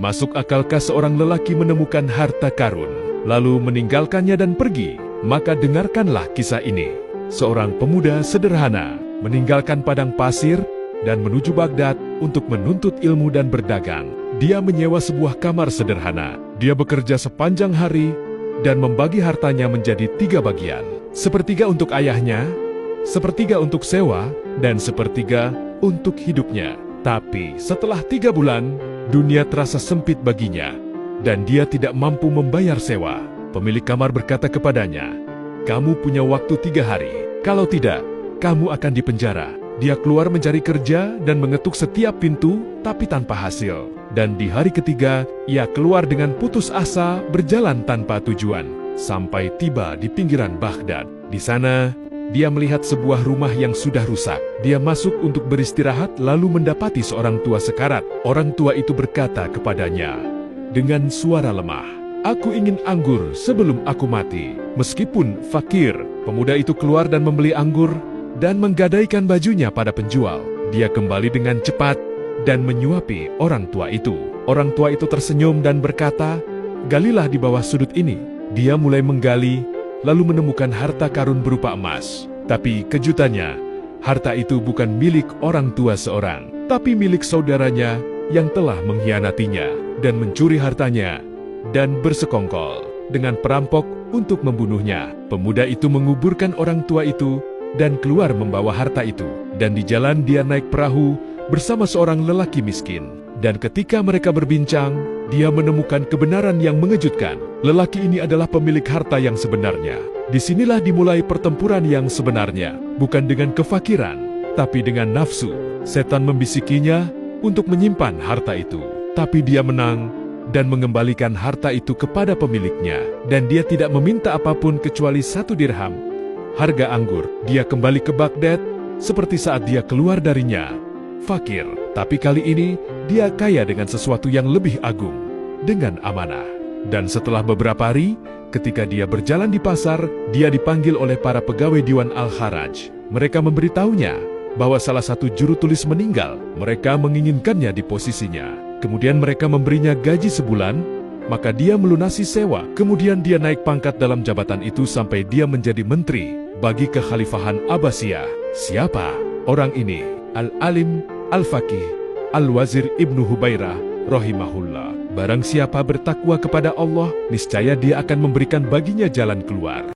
Masuk akalkah seorang lelaki menemukan harta karun, lalu meninggalkannya dan pergi? Maka dengarkanlah kisah ini. Seorang pemuda sederhana meninggalkan padang pasir dan menuju Baghdad untuk menuntut ilmu dan berdagang. Dia menyewa sebuah kamar sederhana. Dia bekerja sepanjang hari dan membagi hartanya menjadi 3 bagian. Sepertiga untuk ayahnya, sepertiga untuk sewa, dan sepertiga untuk hidupnya. Tapi setelah 3 bulan, dunia terasa sempit baginya, dan dia tidak mampu membayar sewa. Pemilik kamar berkata kepadanya, "Kamu punya waktu 3 hari. Kalau tidak, kamu akan dipenjara." Dia keluar mencari kerja dan mengetuk setiap pintu, tapi tanpa hasil. Dan di hari ketiga, ia keluar dengan putus asa berjalan tanpa tujuan, sampai tiba di pinggiran Baghdad. Di sana, dia melihat sebuah rumah yang sudah rusak. Dia masuk untuk beristirahat lalu mendapati seorang tua sekarat. Orang tua itu berkata kepadanya dengan suara lemah, "Aku ingin anggur sebelum aku mati." Meskipun fakir, pemuda itu keluar dan membeli anggur dan menggadaikan bajunya pada penjual. Dia kembali dengan cepat dan menyuapi orang tua itu. Orang tua itu tersenyum dan berkata, "Galilah di bawah sudut ini." Dia mulai menggali, lalu menemukan harta karun berupa emas. Tapi kejutannya, harta itu bukan milik orang tua seorang, tapi milik saudaranya yang telah mengkhianatinya dan mencuri hartanya dan bersekongkol dengan perampok untuk membunuhnya. Pemuda itu menguburkan orang tua itu dan keluar membawa harta itu. Dan di jalan dia naik perahu bersama seorang lelaki miskin. Dan ketika mereka berbincang, dia menemukan kebenaran yang mengejutkan. Lelaki ini adalah pemilik harta yang sebenarnya. Disinilah dimulai pertempuran yang sebenarnya, bukan dengan kefakiran, tapi dengan nafsu. Setan membisikinya untuk menyimpan harta itu. Tapi dia menang dan mengembalikan harta itu kepada pemiliknya. Dan dia tidak meminta apapun kecuali 1 dirham. Harga anggur. Dia kembali ke Baghdad seperti saat dia keluar darinya. Fakir, tapi kali ini dia kaya dengan sesuatu yang lebih agung, dengan amanah. Dan setelah beberapa hari, ketika dia berjalan di pasar, dia dipanggil oleh para pegawai Diwan Al-Kharaj. Mereka memberitahunya bahwa salah satu juru tulis meninggal. Mereka menginginkannya di posisinya. Kemudian mereka memberinya gaji sebulan, maka dia melunasi sewa. Kemudian dia naik pangkat dalam jabatan itu sampai dia menjadi menteri bagi kekhalifahan Abbasiyah. Siapa orang ini? Al-Alim, Al-Faqih, Al-Wazir Ibnu Hubairah, rahimahullah. Barang siapa bertakwa kepada Allah, niscaya dia akan memberikan baginya jalan keluar.